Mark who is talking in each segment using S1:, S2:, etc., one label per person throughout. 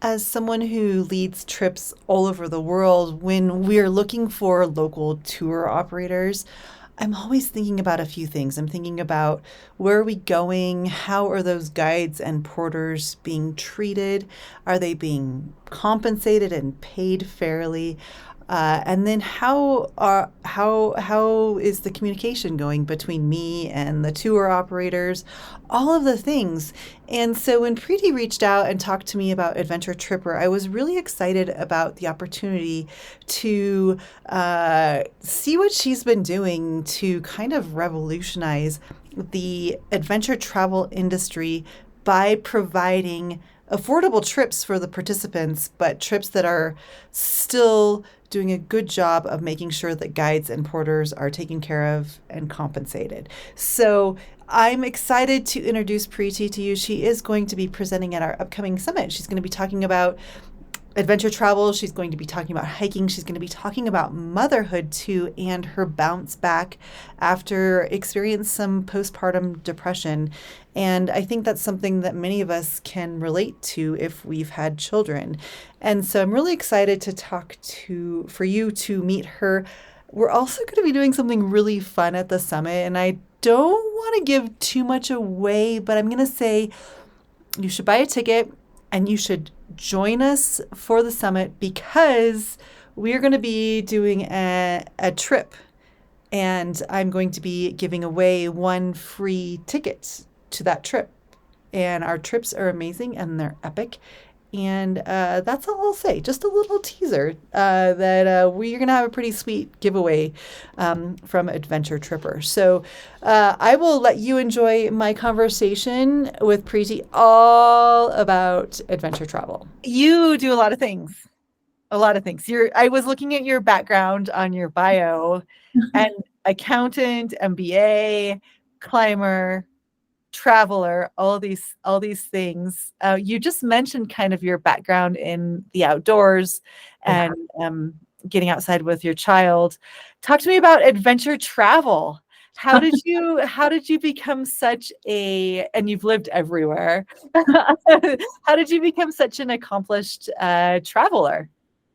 S1: As someone who leads trips all over the world, when we're looking for local tour operators, I'm always thinking about a few things. I'm thinking about where are we going? How are those guides and porters being treated? Are they being compensated and paid fairly? And then how is the communication going between me and the tour operators? All of the things. And so when Preeti reached out and talked to me about AdventureTripr, I was really excited about the opportunity to see what she's been doing to kind of revolutionize the adventure travel industry by providing affordable trips for the participants, but trips that are still doing a good job of making sure that guides and porters are taken care of and compensated. So I'm excited to introduce Preeti to you. She is going to be presenting at our upcoming summit. She's going to be talking about adventure travel. She's going to be talking about hiking. She's going to be talking about motherhood too, and her bounce back after experiencing some postpartum depression. And I think that's something that many of us can relate to if we've had children. And so I'm really excited to for you to meet her. We're also going to be doing something really fun at the summit, and I don't want to give too much away, but I'm going to say you should buy a ticket and you should join us for the summit because we're going to be doing a trip, and I'm going to be giving away one free ticket to that trip. And our trips are amazing and they're epic. And that's all I'll say. Just a little teaser that we're going to have a pretty sweet giveaway from AdventureTripr. So I will let you enjoy my conversation with Preeti all about adventure travel. You do a lot of things. A lot of things. I was looking at your background on your bio, and accountant, MBA, climber, traveler, all these things. You just mentioned kind of your background in the outdoors
S2: Yeah.
S1: and getting outside with your child. Talk to me about adventure travel. How did you become such a, and you've lived everywhere. How did you become such an accomplished traveler?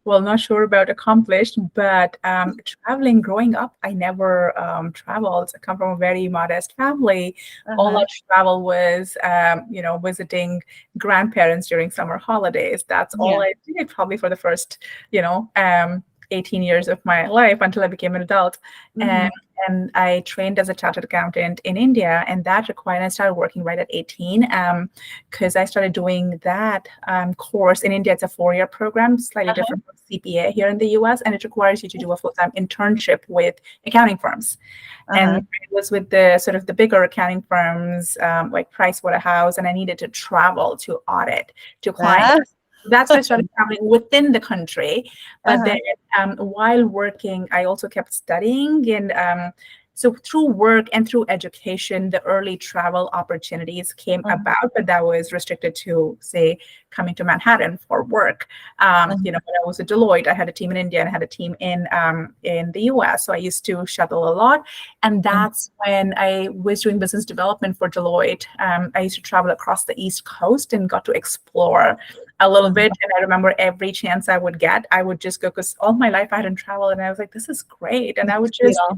S2: Well, not sure about accomplished, but traveling growing up, I never traveled. I come from a very modest family. All
S1: Uh-huh.
S2: I travel was, visiting grandparents during summer holidays. That's all
S1: Yeah.
S2: I did probably for the first, you know, 18 years of my life until I became an adult.
S1: Hmm.
S2: And, and I trained as a chartered accountant in India, and that required, I started working right at 18 because I started doing that course. In India, it's a 4-year program, slightly
S1: Uh-huh.
S2: different from CPA here in the US, and it requires you to do a full-time internship with accounting firms. And
S1: Uh-huh.
S2: it was with the sort of the bigger accounting firms like Price Waterhouse, and I needed to travel to audit to clients.
S1: Ah,
S2: That's why I started traveling within the country. But
S1: uh-huh.
S2: then while working, I also kept studying. And so through work and through education, the early travel opportunities came
S1: Uh-huh.
S2: about, but that was restricted to, say, coming to Manhattan for work. When I was at Deloitte, I had a team in India and I had a team in the US. So I used to shuttle a lot. And
S1: Uh-huh.
S2: that's when I was doing business development for Deloitte. I used to travel across the East Coast and got to explore a little bit. And I remember every chance I would get, I would just go, because all my life I hadn't traveled. And I was like, this is great. And I would just,
S1: Yeah.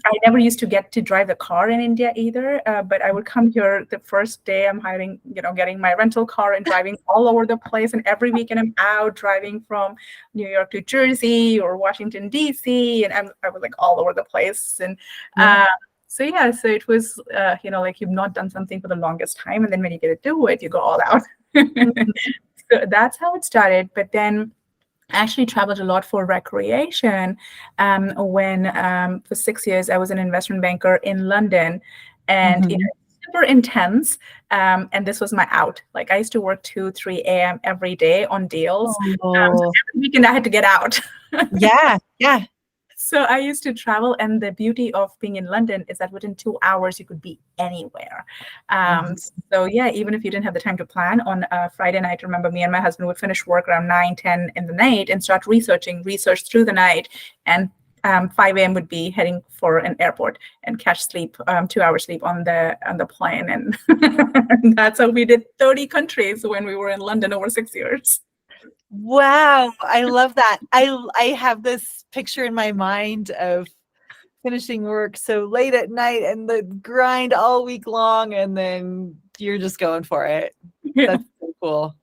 S2: I never used to get to drive a car in India either. But I would come here the first day I'm hiring, getting my rental car and driving all over the place. And every weekend I'm out driving from New York to Jersey or Washington, D.C. And I was like all over the place. And
S1: Yeah.
S2: so yeah, so it was, like you've not done something for the longest time. And then when you get to do it, you go all out.
S1: Mhm.
S2: So that's how it started. But then I actually traveled a lot for recreation. When for 6 years I was an investment banker in London, and
S1: Mhm.
S2: super intense. And this was my out. Like I used to work 2, 3 a.m. every day on deals. So
S1: Oh,
S2: every weekend I had to get out.
S1: yeah, yeah.
S2: So I used to travel, and the beauty of being in London is that within 2 hours you could be anywhere. Um,
S1: Mhm.
S2: so yeah, even if you didn't have the time to plan on a Friday night, remember me and my husband would finish work around 9, 10 in the night and start research through the night, and 5 a.m. would be heading for an airport and catch sleep, 2 hours sleep on the plane, and that's how we did 30 countries when we were in London over 6 years.
S1: Wow, I love that. I have this picture in my mind of finishing work so late at night and the grind all week long, and then you're just going for it.
S2: Yeah,
S1: That's so cool.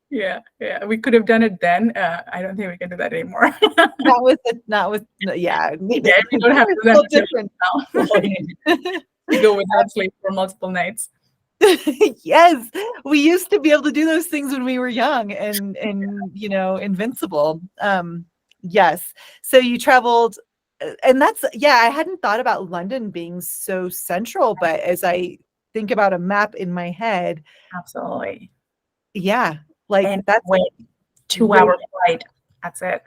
S2: yeah, yeah. We could have done it then. I don't think we can do that anymore.
S1: Yeah,
S2: Yeah, we don't have to do
S1: so
S2: that
S1: different.
S2: now. We go without sleep for multiple nights.
S1: Yes, we used to be able to do those things when we were young and invincible. Yes. So you traveled, and that's yeah, I hadn't thought about London being so central, but as I think about a map in my head,
S2: Absolutely.
S1: yeah, like
S2: And
S1: that's
S2: wait,
S1: right.
S2: 2 hour flight. That's it.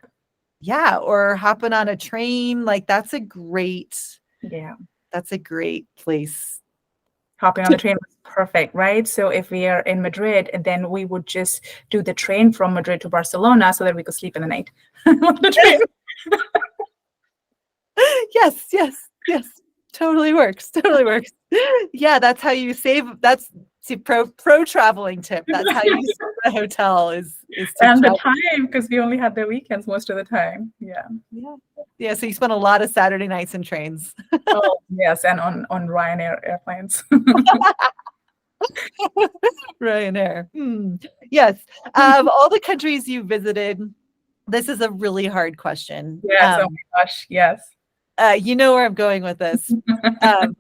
S1: Yeah, or hopping on a train, like
S2: Yeah.
S1: that's a great place.
S2: Hopping on the train was perfect, right? So if we are in Madrid, and then we would just do the train from Madrid to Barcelona so that we could sleep in the night on the train.
S1: Yes, yes, yes. Totally works. Totally works. Yeah, that's how you save. That's see, pro traveling tip. That's how you save a hotel is to
S2: And the
S1: travel.
S2: time, because we only had the weekends most of the time. Yeah.
S1: Yeah. Yeah. So you spent a lot of Saturday nights in trains.
S2: Oh, yes. And on Ryanair airplanes.
S1: Ryanair. Yes. Of all the countries you visited, this is a really hard question.
S2: Yes. Oh my gosh. Yes.
S1: You know where I'm going with this. Um,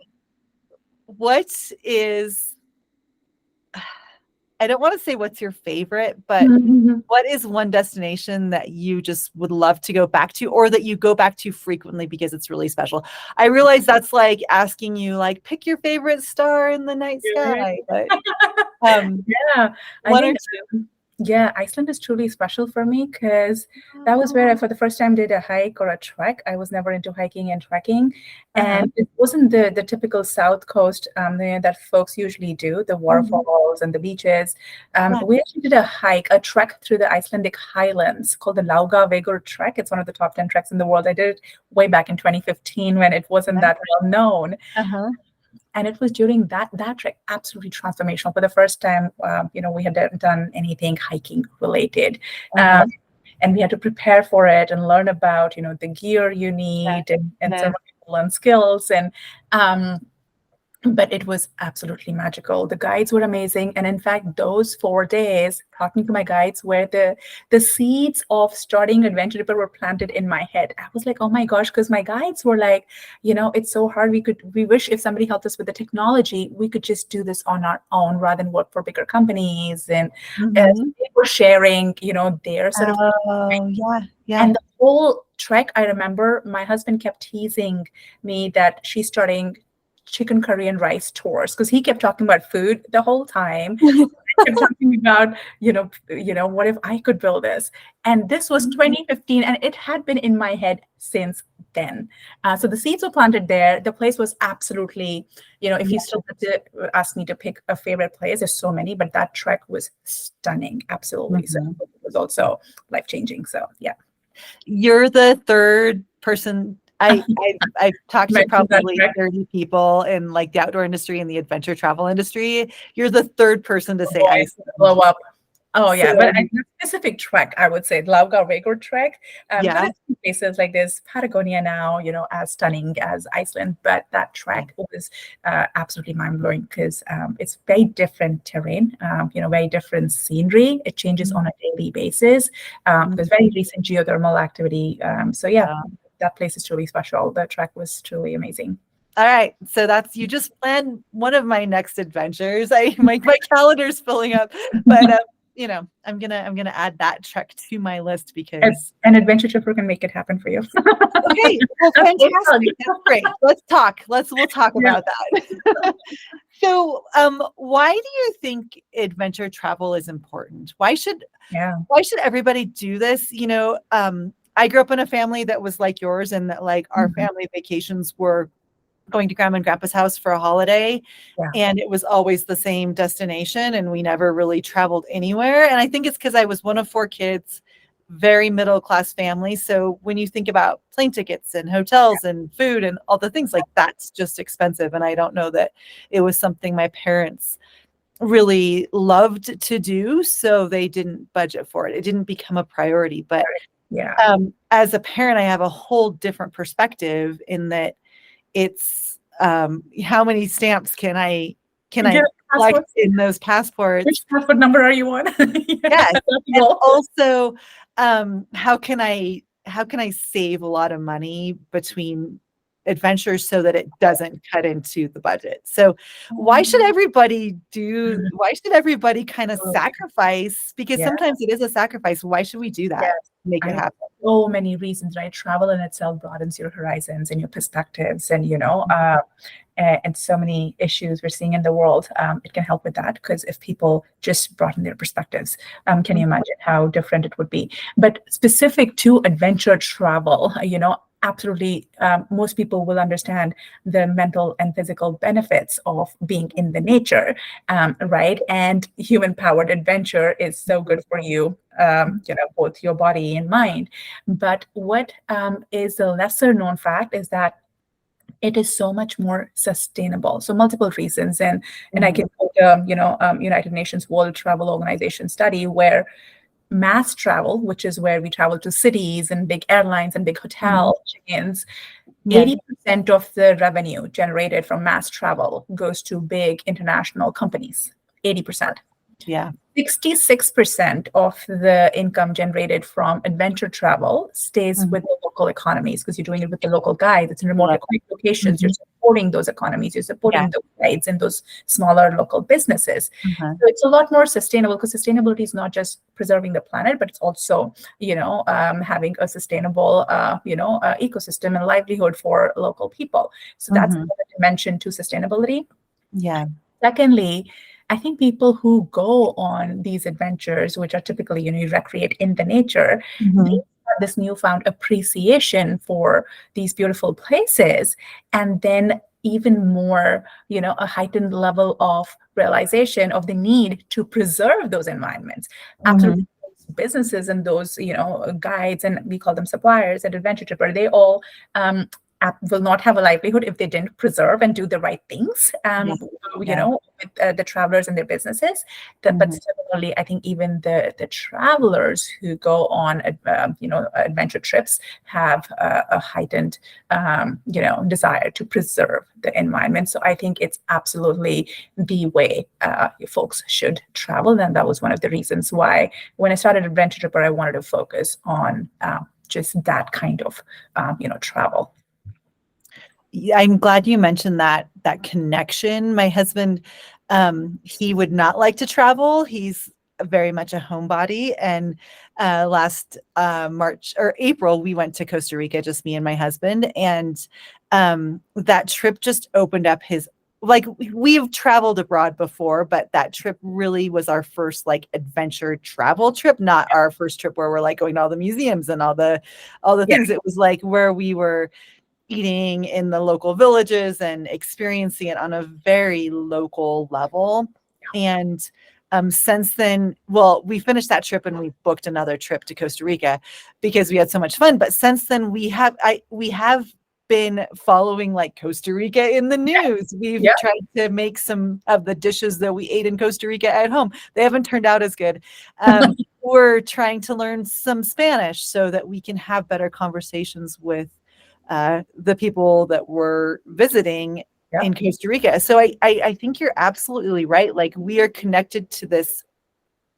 S1: what is I don't want to say what's your favorite, but
S2: Mhm.
S1: what is one destination that you just would love to go back to or that you go back to frequently because it's really special? I realize that's like asking you like pick your favorite star in the night sky, but
S2: Yeah, I
S1: one or
S2: think
S1: two.
S2: yeah, Iceland is truly special for me because that was where I, for the first time, did a hike or a trek. I was never into hiking and trekking,
S1: Uh-huh.
S2: and it wasn't the typical South Coast that folks usually do, the
S1: Mhm.
S2: waterfalls and the beaches.
S1: Yeah.
S2: We actually did a hike, a trek through the Icelandic highlands called the Laugavegur trek. It's one of the top 10 treks in the world. I did it way back in 2015 when it wasn't
S1: Nice.
S2: that well known.
S1: Uh-huh.
S2: And it was during that trek absolutely transformational. For the first time, we had done anything hiking related,
S1: Uh-huh.
S2: and we had to prepare for it and learn about the gear you
S1: Yeah.
S2: need and
S1: Yeah.
S2: survival and skills. And but it was absolutely magical. The guides were amazing, and in fact, those 4 days talking to my guides, where the seeds of starting AdventureTripr were planted in my head. I was like, oh my gosh, because my guides were like, it's so hard. We wish if somebody helped us with the technology, we could just do this on our own rather than work for bigger companies. And
S1: Mhm.
S2: they were sharing, their sort of,
S1: Oh, yeah. Yeah.
S2: and the whole trek, I remember my husband kept teasing me that she's starting chicken curry and rice tours because he kept talking about food the whole time. Kept talking about, what if I could build this? And this was 2015, and it had been in my head since then. So the seeds were planted there. The place was absolutely, if you still had to ask me to pick a favorite place, there's so many, but that trek was stunning, absolutely. So
S1: Mhm.
S2: it was also life-changing. So yeah.
S1: You're the third person. I've talked to
S2: Mentioned that
S1: probably
S2: trek.
S1: 30 people in like the outdoor industry and the adventure travel industry. You're the third person to say
S2: Boy,
S1: Iceland.
S2: blow up. Oh yeah, but
S1: So
S2: a specific trek, I would say Laugavegur trek. But
S1: yeah.
S2: it's places like this, Patagonia now, as stunning as Iceland. But that
S1: Yeah.
S2: trek was absolutely mind blowing because it's very different terrain, very different scenery. It changes on a daily basis. There's
S1: Mhm.
S2: very recent geothermal activity. So yeah,
S1: Yeah.
S2: that place is truly special. The trek was truly amazing.
S1: All right. So that's you just planned one of my next adventures. My calendar's filling up, but I'm gonna add that trek to my list
S2: And
S1: because
S2: an adventure tripper can make it happen for you.
S1: okay, well,
S2: That's full plug.
S1: fantastic. That's great. Let's talk. We'll talk
S2: Yeah.
S1: about that. So, why do you think adventure travel is important?
S2: Yeah.
S1: Why should everybody do this? I grew up in a family that was like yours, and that like our
S2: Mhm.
S1: family vacations were going to grandma and grandpa's house for a holiday,
S2: Yeah.
S1: and it was always the same destination, and we never really traveled anywhere. And I think it's because I was one of four kids, very middle class family. So when you think about plane tickets and hotels and food and all the things like that's just expensive. And I don't know that it was something my parents really loved to do, so they didn't budget for it. It didn't become a priority. But
S2: Yeah.
S1: as a parent, I have a whole different perspective in that it's how many stamps can I
S2: Get a
S1: collect
S2: passport.
S1: in those
S2: Which
S1: passports?
S2: passport number are you on?
S1: Yes.
S2: Yeah,
S1: And
S2: people.
S1: also, how can I save a lot of money between adventures so that it doesn't cut into the budget? So why should everybody kind of sacrifice? Because
S2: Yeah.
S1: sometimes it is a sacrifice. Why should we do that
S2: Yes.
S1: to make
S2: I
S1: it
S2: mean,
S1: happen?
S2: so many reasons, right? Travel in itself broadens your horizons and your perspectives, and and so many issues we're seeing in the world. It can help with that because if people just broaden their perspectives, can you imagine how different it would be? But specific to adventure travel, absolutely, most people will understand the mental and physical benefits of being in the nature, right? And human-powered adventure is so good for you, both your body and mind. But what is a lesser known fact is that it is so much more sustainable. So multiple reasons, and I
S1: Mhm.
S2: can quote, United Nations World Travel Organization study where mass travel, which is where we travel to cities and big airlines and big
S1: Mhm.
S2: hotel chains,
S1: Yeah.
S2: 80% of the revenue generated from mass travel goes to big international companies. 80%.
S1: Yeah.
S2: 66% of the income generated from adventure travel stays
S1: Mhm.
S2: with the local economies because you're doing it with the local guides. It's in remote
S1: Love it.
S2: locations. You're
S1: Mhm.
S2: supporting those economies. You're
S1: Yeah.
S2: supporting those guides and those smaller local businesses.
S1: Uh-huh.
S2: So it's a lot more sustainable because sustainability is not just preserving the planet, but it's also, having a sustainable, ecosystem and livelihood for local people. So that's
S1: Mhm.
S2: another dimension to sustainability.
S1: Yeah.
S2: Secondly, I think people who go on these adventures, which are typically, you recreate in the nature, they
S1: Mhm.
S2: have this newfound appreciation for these beautiful places. And then even more, a heightened level of realization of the need to preserve those environments. Absolutely.
S1: Mhm.
S2: Businesses and those, guides, and we call them suppliers at AdventureTripr, they all will not have a livelihood if they didn't preserve and do the right things,
S1: Yeah. Yeah.
S2: with the travelers and their businesses. But
S1: Mhm.
S2: similarly, I think even the travelers who go on, adventure trips have a heightened, desire to preserve the environment. So I think it's absolutely the way folks should travel. And that was one of the reasons why when I started AdventureTripr, I wanted to focus on just that kind of, travel.
S1: Yeah, I'm glad you mentioned that connection. My husband, he would not like to travel. He's very much a homebody. And last March or April, we went to Costa Rica, just me and my husband. And that trip just opened up his, like, we've traveled abroad before, but that trip really was our first like adventure travel trip, not our first trip where we're like going to all the museums and all the
S2: Yeah.
S1: things. It was like where we were eating in the local villages and experiencing it on a very local level. And since then, well, we finished that trip and we booked another trip to Costa Rica because we had so much fun. But since then, we have been following like Costa Rica in the news. We've
S2: Yeah.
S1: tried to make some of the dishes that we ate in Costa Rica at home. They haven't turned out as good. We're trying to learn some Spanish so that we can have better conversations with the people that we're visiting
S2: Yeah.
S1: in Costa Rica. So I think you're absolutely right. Like we are connected to this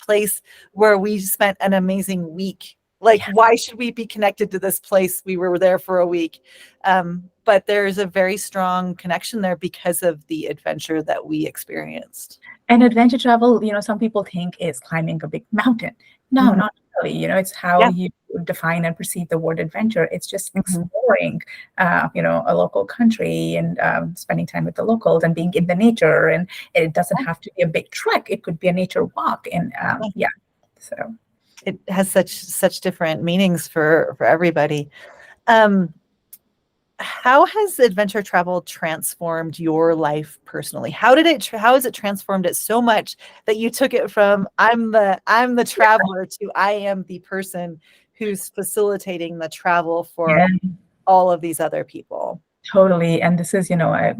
S1: place where we spent an amazing week. Like,
S2: Yeah.
S1: why should we be connected to this place? We were there for a week. But there's a very strong connection there because of the adventure that we experienced.
S2: And adventure travel, some people think is climbing a big mountain. No,
S1: Mhm.
S2: not really. It's how
S1: Yeah.
S2: you define and perceive the word adventure. It's just
S1: Mhm.
S2: exploring, a local country and spending time with the locals and being in the nature. And it doesn't have to be a big trek. It could be a nature walk. And
S1: Yeah.
S2: yeah, so.
S1: It has such different meanings for everybody. Um, how has adventure travel transformed your life personally? How has it transformed it so much that you took it from I'm the traveler to I am the person who's facilitating the travel for
S2: Yeah.
S1: all of these other people?
S2: Totally. And this is, I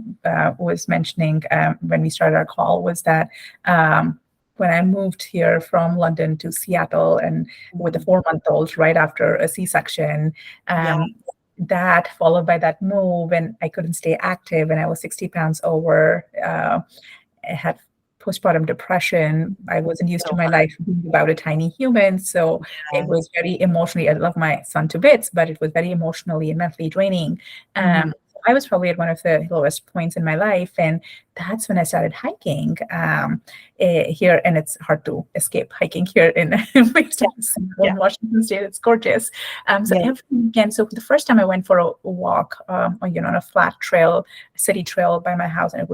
S2: was mentioning when we started our call was that when I moved here from London to Seattle and with a
S1: Mhm.
S2: 4-month-old right after a C-section,
S1: Yeah.
S2: that followed by that move, and I couldn't stay active, and I was 60 pounds over. I had postpartum depression. I wasn't used to
S1: So
S2: my
S1: hard.
S2: life being about a tiny human. So it
S1: Yeah.
S2: was very emotionally, I love my son to bits, but it was very emotionally and mentally draining.
S1: Mhm.
S2: I was probably at one of the lowest points in my life. And that's when I started hiking here. And it's hard to escape hiking here in, based
S1: Yeah. Yeah.
S2: in Washington State. It's gorgeous. So
S1: Yeah.
S2: every weekend, so the first time I went for a walk, on a flat trail, city trail by my house, and it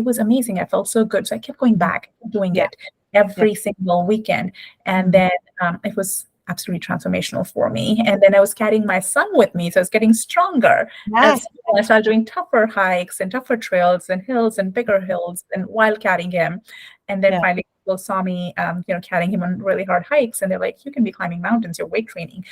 S2: was amazing. I felt so good. So I kept going
S1: Mhm.
S2: back, doing
S1: Yeah.
S2: it
S1: Yeah.
S2: every single weekend. And
S1: Mhm.
S2: then it was absolutely transformational for me. And then I was carrying my son with me. So I was getting stronger.
S1: Yeah.
S2: As I started doing tougher hikes and tougher trails and hills and bigger hills and while carrying him. And then
S1: Yeah.
S2: finally people saw me, carrying him on really hard hikes. And they're like, you can be climbing mountains, you're weight training.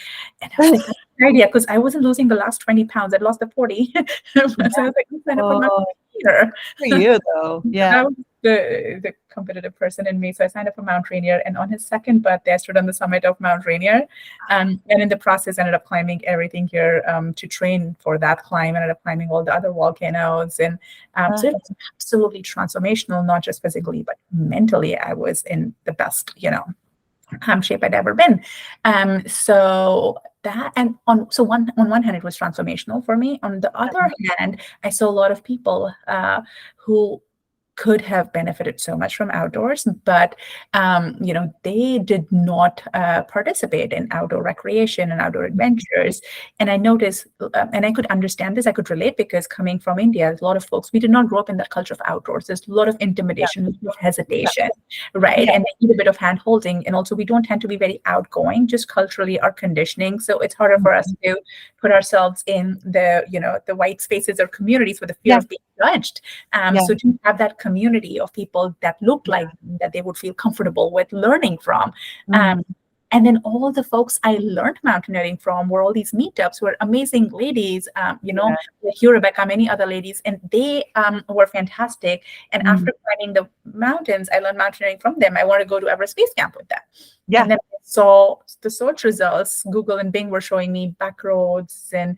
S2: And I was like, that's a good idea, because I wasn't losing the last 20 pounds. I'd lost the 40. So I was like, let's sign up for my
S1: Oh,
S2: trainer.
S1: for you though.
S2: That
S1: Yeah.
S2: was the competitive person in me. So I signed up for Mount Rainier, and on his second birthday, I stood on the summit of Mount Rainier. And in the process, ended up climbing everything here to train for that climb. Ended up climbing all the other volcanoes, and
S1: Uh,
S2: so it was absolutely transformational, not just physically but mentally. I was in the best, shape I'd ever been. So that and on one hand it was transformational for me. On the other hand, I saw a lot of people who could have benefited so much from outdoors, but they did not participate in outdoor recreation and outdoor adventures. And I noticed, and I could understand this, I could relate, because coming from India, a lot of folks, we did not grow up in that culture of outdoors. There's a lot of
S1: yeah.
S2: intimidation, a lot of
S1: Yeah.
S2: hesitation, right?
S1: Yeah.
S2: And they need a bit of hand holding. And also, we don't tend to be very outgoing, just culturally, our conditioning. So it's harder for us to put ourselves in the white spaces or communities with the fear
S1: Yeah.
S2: of being judged.
S1: Yeah.
S2: So to have that community of people that looked
S1: Yeah.
S2: like that they would feel comfortable with learning from. Um,
S1: Mhm.
S2: and then all the folks I learned mountaineering from were all these meetups, were amazing ladies,
S1: Yeah.
S2: like you, Rebecca, many other ladies, and they were fantastic. And
S1: Mhm.
S2: after climbing the mountains, I learned mountaineering from them. I want to go to Everest Base Camp with them.
S1: Yeah.
S2: And then I saw the search results. Google and Bing were showing me back roads and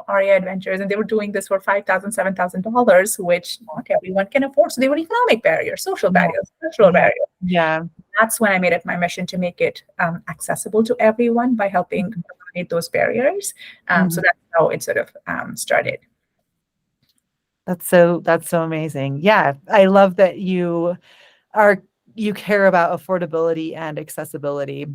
S2: ARIA adventures, and they were doing this for $5,000, $7,000, which not everyone can afford. So they were economic barriers, social
S1: Yeah.
S2: barriers, cultural
S1: Yeah.
S2: barriers.
S1: Yeah.
S2: That's when I made it my mission to make it accessible to everyone by helping eliminate those barriers. So
S1: Mhm.
S2: that's how it sort of started.
S1: That's so amazing. Yeah. I love that are you care about affordability and accessibility.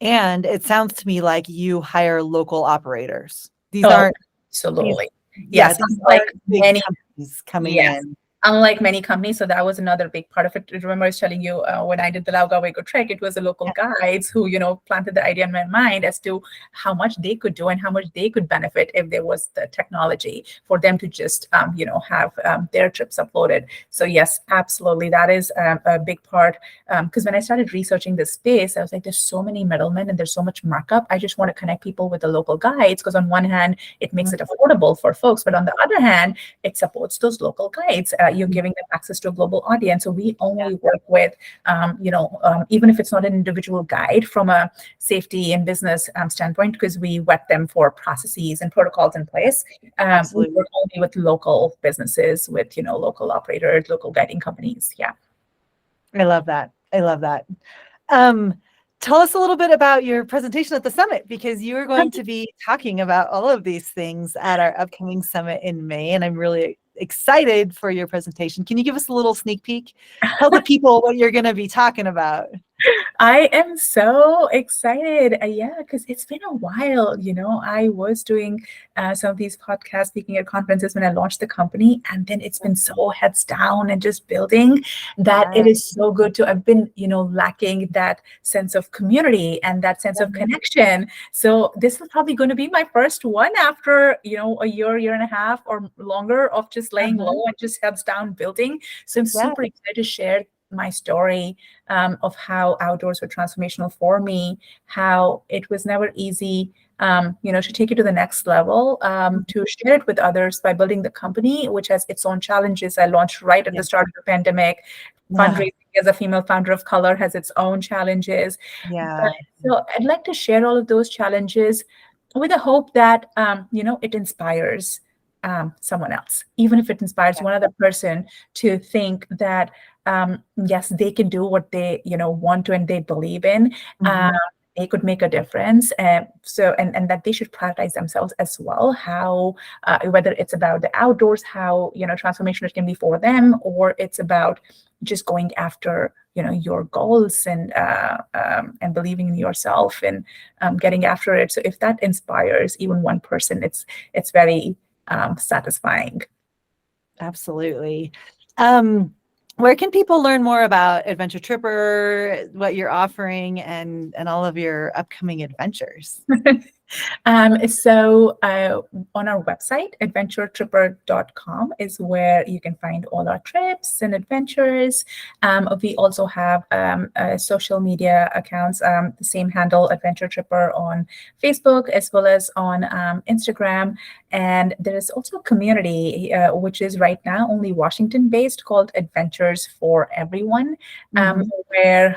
S1: And it sounds to me like you hire local operators. These
S2: Oh,
S1: aren't these
S2: absolutely.
S1: yeah,
S2: Yes,
S1: these
S2: unlike
S1: aren't big
S2: many.
S1: companies coming
S2: Yes.
S1: in.
S2: Unlike many companies, so that was another big part of it. Remember, I was telling you when I did the Laugawego trek, it was the local
S1: Yeah.
S2: guides who, planted the idea in my mind as to how much they could do and how much they could benefit if there was the technology for them to just, have their trips uploaded. So yes, absolutely, that is a big part. Because when I started researching this space, I was like, there's so many middlemen and there's so much markup. I just want to connect people with the local guides, because on one hand, it makes it affordable for folks, but on the other hand, it supports those local guides. You're giving them access to a global audience. So we
S1: Yeah.
S2: only work with, even if it's not an individual guide from a safety and business standpoint, because we vet them for processes and protocols in place. We
S1: Absolutely.
S2: work only with local businesses, with, local operators, local guiding companies. Yeah.
S1: I love that. I love that. Um, Tell us a little bit about your presentation at the summit, because you are going to be talking about all of these things at our upcoming summit in May, and I'm really excited for your presentation. Can you give us a little sneak peek? Tell the people what you're going to be talking about.
S2: I am so excited. Yeah, because it's been a while. I was doing some of these podcasts, speaking at conferences when I launched the company, and then it's been so heads down and just building that
S1: Yeah.
S2: it is so good to. I've been, lacking that sense of community and that sense of connection. So this is probably going to be my first one after, a year and a half or longer of just laying
S1: Uh-huh.
S2: low and just heads down building. So I'm
S1: Yeah.
S2: super excited to share my story of how outdoors were transformational for me, how it was never easy, to take it to the next level, to share it with others by building the company, which has its own challenges. I launched right at
S1: Yeah.
S2: the start of the pandemic.
S1: Yeah.
S2: Fundraising as a female founder of color has its own challenges. But,
S1: Yeah.
S2: so I'd like to share all of those challenges with the hope that it inspires someone else, even if it inspires one other person to think that yes, they can do what they want to and they believe in.
S1: Mhm.
S2: They could make a difference, and that they should prioritize themselves as well. How whether it's about the outdoors, how transformation it can be for them, or it's about just going after your goals and believing in yourself and getting after it. So if that inspires even one person, it's very satisfying.
S1: Absolutely. Um, where can people learn more about AdventureTripr, what you're offering, and all of your upcoming adventures?
S2: So on our website, adventuretripr.com is where you can find all our trips and adventures. We also have social media accounts, the same handle, AdventureTripr, on Facebook as well as on Instagram. And there is also a community, which is right now only Washington based, called Adventures for Everyone,
S1: Mhm.
S2: where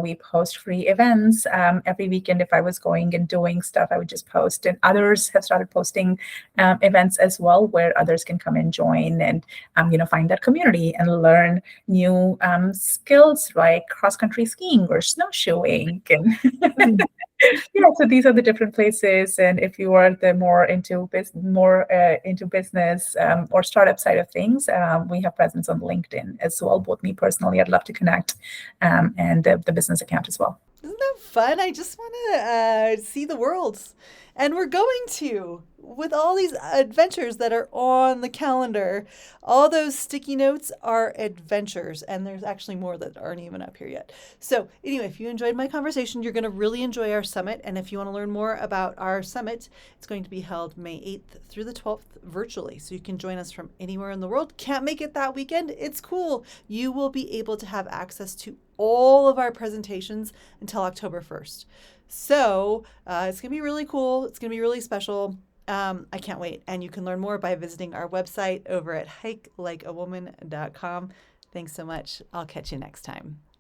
S2: we post free events every weekend. If I was going and doing stuff, I would just post, and others have started posting events as well, where others can come and join and find that community and learn new skills like cross country skiing or snowshoeing. And yeah, so these are the different places. And if you are the more into business or startup side of things, we have presence on LinkedIn as well. Both me personally, I'd love to connect, and the business account as well.
S1: Isn't that fun? I just want to see the world. And we're going to, with all these adventures that are on the calendar. All those sticky notes are adventures, and there's actually more that aren't even up here yet. So, anyway, if you enjoyed my conversation, you're going to really enjoy our summit. And if you want to learn more about our summit, it's going to be held May 8th through the 12th virtually. So, you can join us from anywhere in the world. Can't make it that weekend? It's cool. You will be able to have access to all of our presentations until October 1st. So it's going to be really cool. It's going to be really special. I can't wait. And you can learn more by visiting our website over at hikelikeawoman.com. Thanks so much. I'll catch you next time.